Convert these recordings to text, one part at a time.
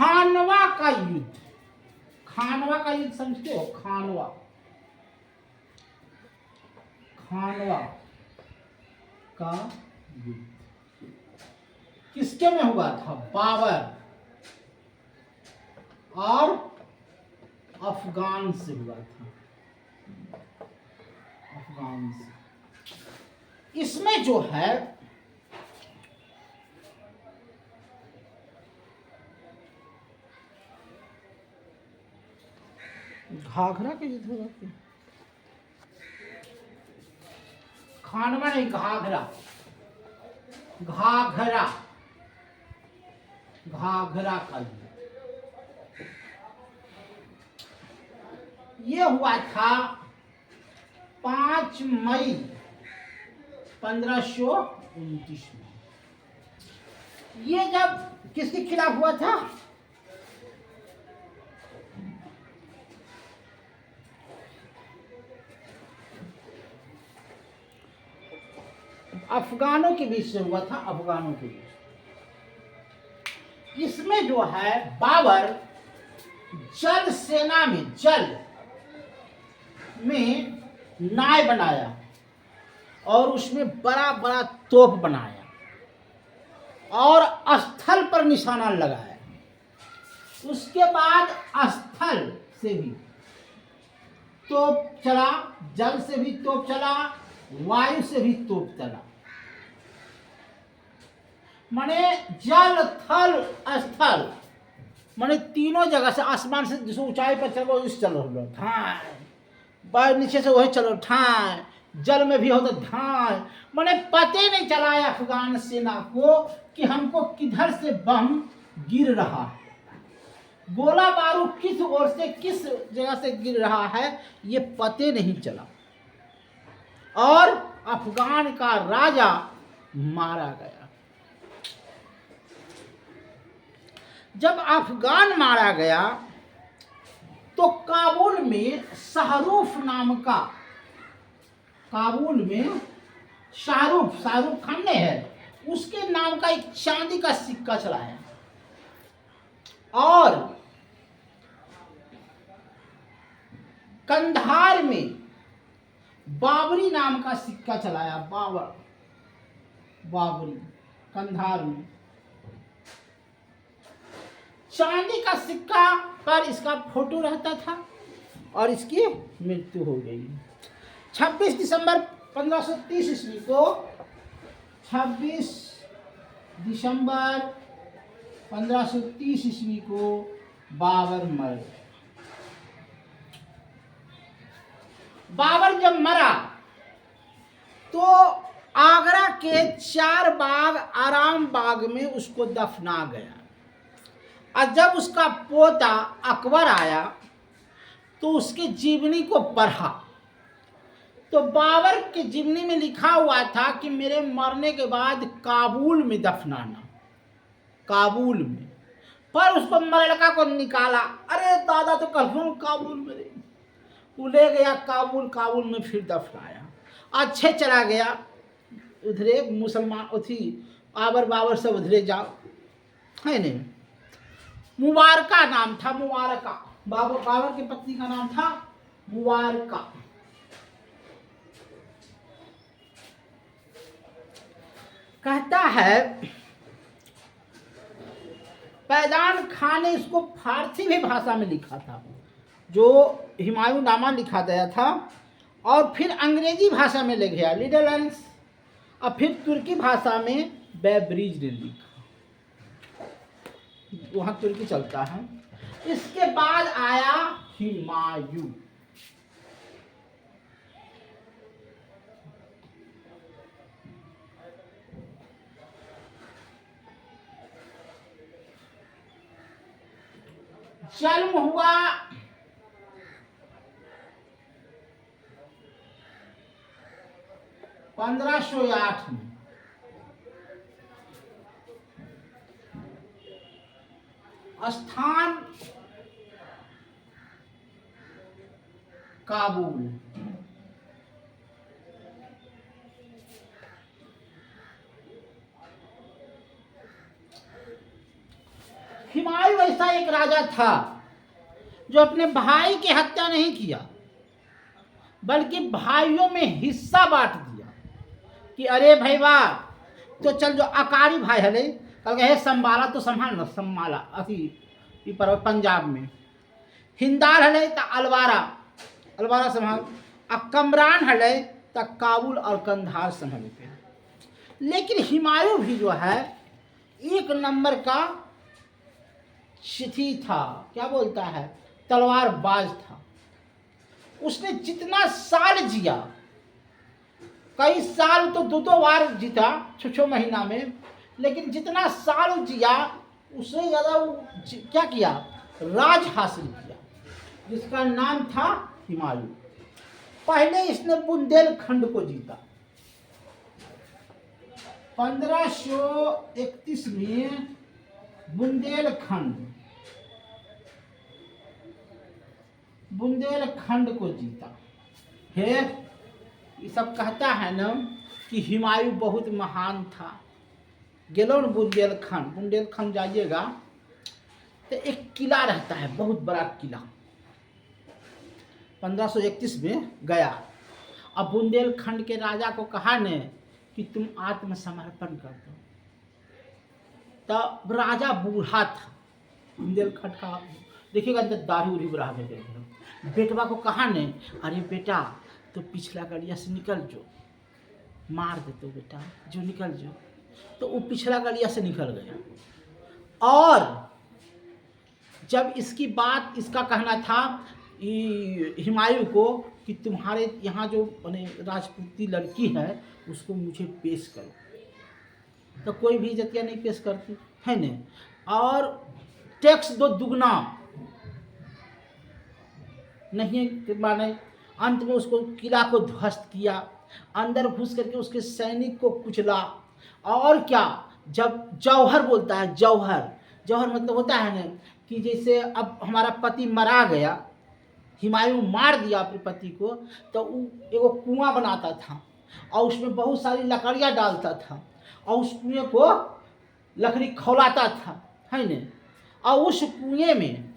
खानवा का युद्ध। खानवा का युद्ध समझते हो? खानवा, खानवा का युद्ध किसके में हुआ था? बाबर और अफगान से हुआ था, अफगान से। इसमें जो है घाघरा का युद्ध हुआ था। खानवा नहीं, घाघरा, घाघरा, घाघरा का युद्ध ये हुआ था 5 मई 1529 में। ये जब किसके खिलाफ हुआ था? अफगानों के बीच से हुआ था, अफगानों के बीच। इसमें जो है बाबर जल सेना में, जल में नाव बनाया और उसमें बड़ा बड़ा तोप बनाया और स्थल पर निशाना लगाया। उसके बाद स्थल से भी तोप चला, जल से भी तोप चला, वायु से भी तोप चला। माने जल, थल, स्थल, माने तीनों जगह से, आसमान से जिस ऊंचाई पर चलो उस चलो ठाए, बाहर नीचे से वही चलो ठाए, जल में भी हो तो ठाए। माने पते नहीं चला है अफगान सेना को कि हमको किधर से बम गिर रहा है, गोला बारूद किस ओर से किस जगह से गिर रहा है, ये पते नहीं चला। और अफगान का राजा मारा गया। जब अफगान मारा गया तो काबुल में शाहरुख नाम का, काबुल में शाहरुख खान ने है, उसके नाम का एक चांदी का सिक्का चलाया। और कंधार में बाबरी नाम का सिक्का चलाया, बाबरी, कंधार में चांदी का सिक्का पर इसका फोटो रहता था और इसकी मृत्यु हो गई। 26 दिसंबर 1530 ईस्वी को, 26 दिसंबर 1530 ईस्वी को बाबर मर गए। बाबर जब मरा तो आगरा के 4 बाग आराम बाग में उसको दफना गया। और जब उसका पोता अकबर आया तो उसके जीवनी को पढ़ा तो बाबर के जीवनी में लिखा हुआ था कि मेरे मरने के बाद काबुल में दफनाना, काबुल में। पर उसको लड़का को निकाला, अरे दादा तो कहूँ काबुल में रही, वो ले गया काबुल, काबुल में फिर दफनाया। अच्छे चला गया उधरे, मुसलमान उथी बाबर सब उधरे जाओ, है नहीं। मुबारका नाम था, मुबारका, बाबर की पत्नी का नाम था मुबारका। कहता है पैदान खान ने इसको फारसी भी भाषा में लिखा था, जो हुमायूं नामा लिखा गया था, और फिर अंग्रेजी भाषा में लिख गया नीदरलैंड्स, और फिर तुर्की भाषा में बेब्रिज ने लिखा, वहाँ तुर्की चलता है। इसके बाद आया हुमायूं। जन्म हुआ 1508 में। स्थान काबुल। हुमायूं ऐसा एक राजा था जो अपने भाई की हत्या नहीं किया, बल्कि भाइयों में हिस्सा बांट दिया कि अरे भाई वाह, तो चल जो अकारी भाई हले कल हे संभाला तो संभाल न संभाला अथी ई पर पंजाब में हिंदार हले त अलवारा अलवारा संभाल, आ कमरान हले त काबुल और कंधार संभाल पे। लेकिन हुमायूं भी जो है एक नंबर का चिथी था, क्या बोलता है, तलवारबाज था। उसने जितना साल जिया, कई साल तो दो बार जीता 6 महीना में, लेकिन जितना साल जिया उससे ज़्यादा क्या किया, राज हासिल किया, जिसका नाम था हुमायूं। पहले इसने बुंदेलखंड को जीता 1531 में, बुंदेलखंड को जीता है। ये सब कहता है ना कि हुमायूं बहुत महान था। गेलो न बुंदेलखंड जाइएगा तो एक किला रहता है, बहुत बड़ा किला, 1531 में गया। अब बुंदेलखंड के राजा को कहा ने कि तुम आत्मसमर्पण कर दो। तब राजा बूढ़ा था बुंदेलखंड का, देखिएगा तो दाढ़ी उड़ी बुढ़ा बेटवा को कहा ने, अरे बेटा तो पिछला गलिया से निकल जो, मार दे तो बेटा जो निकल जो। तो वो पिछला गलिया से निकल गया। और जब इसकी बात, इसका कहना था हुमायूं को कि तुम्हारे यहाँ जो राजपूती लड़की है उसको मुझे पेश करो, तो कोई भी इज्जतिया नहीं पेश करती है न, और टैक्स दो दुगना नहीं माने। अंत में उसको किला को ध्वस्त किया, अंदर घुस करके उसके सैनिक को कुचला। और क्या, जब जौहर बोलता है, जौहर मतलब होता है ना कि जैसे अब हमारा पति मरा गया, हुमायूं मार दिया अपने पति को, तो वो एगो कुआं बनाता था और उसमें बहुत सारी लकड़ियाँ डालता था और उस कुएं को लकड़ी खौलाता था, है न, और उस कुएं में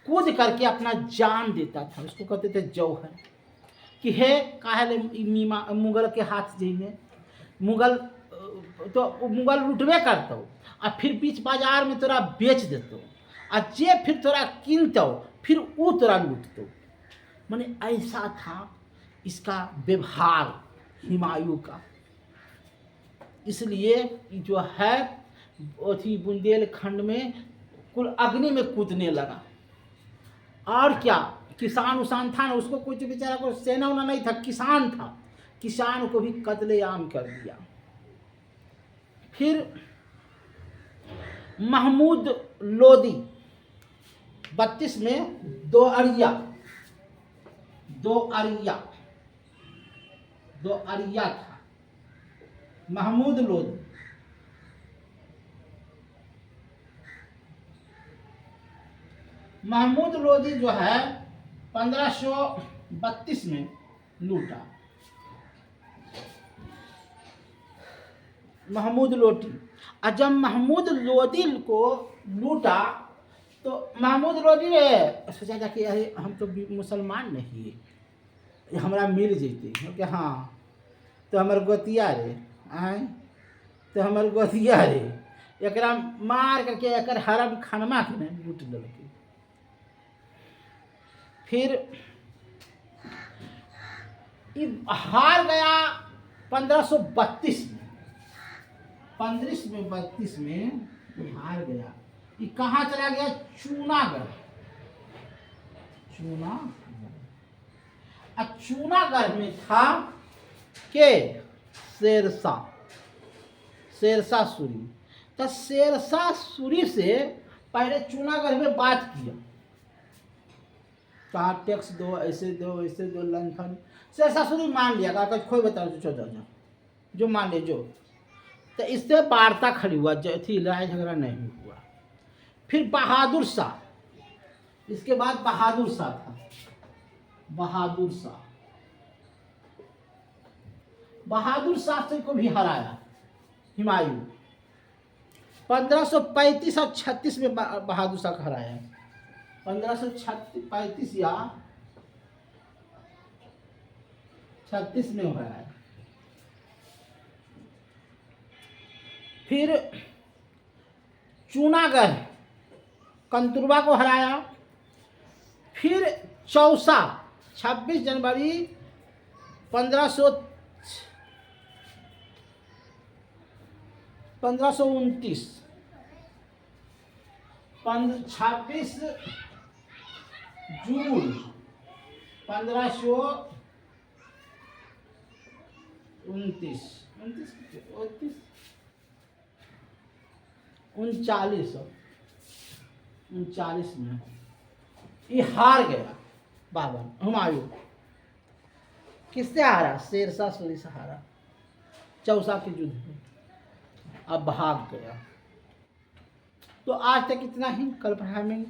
कूद करके अपना जान देता था। उसको कहते थे जौहर, कि हे काहे मीमा मुगल के हाथ जाइए, मुगल तो मुगल लुटबे करतो और फिर बीच बाजार में तोरा बेच देतो, और जे फिर तोरा किनतो फिर वो तोरा लूटतो। माने ऐसा था इसका व्यवहार हुमायूं का। इसलिए जो है अथी बुंदेलखंड में कुल अग्नि में कूदने लगा। और क्या, किसान उसान था ना, उसको कुछ बेचारा को सेना उना नहीं था, किसान था, किसान को भी कत्लेआम कर दिया। फिर महमूद लोदी 32 में दो अरिया था महमूद लोदी। महमूद लोदी जो है 1532 में लूटा। महमूद लोदी, और जब महमूद लोदी को लूटा तो महमूद लोदी ने सोचा था कि अरे हम तो मुसलमान नहीं, हमारा मिल जैते, कि हाँ तो हमार गोतिया रे आए, तो हमार गोतिया रे एकरा मार करके एकर हरम खनमा के ने लूट लेलके। फिर हार गया 1532 में, 1532 में हार गया। ये कहाँ चला गया, चूनागढ़। चूनागढ़ में था के शेरशाह सूरी। तो शेरशाह सूरी से पहले चूनागढ़ में बात किया, कहा टैक्स दो, ऐसे दो लंथन। शेरशाह सूरी मान लिया, कहा खोई बताओ जो मान ले जो। तो इससे वार्ता खड़ी हुआ, थी लड़ाई झगड़ा नहीं हुआ। फिर बहादुर शाह, इसके बाद बहादुर शाह था। बहादुर शाह से को भी हराया हुमायूं। 1535 और 36 में बहादुर शाह हराया है। 1535 या 36 में हराया है। फिर चूनागढ़ कंतुरबा को हराया। फिर चौसा 26 जनवरी 1529 26 जून 1529 39 में ये हार गया बाबर हुमायूं। किससे हारा? शेरशाह सूरी से हारा चौसा के युद्ध में। अब भाग गया। तो आज तक इतना ही, कल पढ़ाएंगे।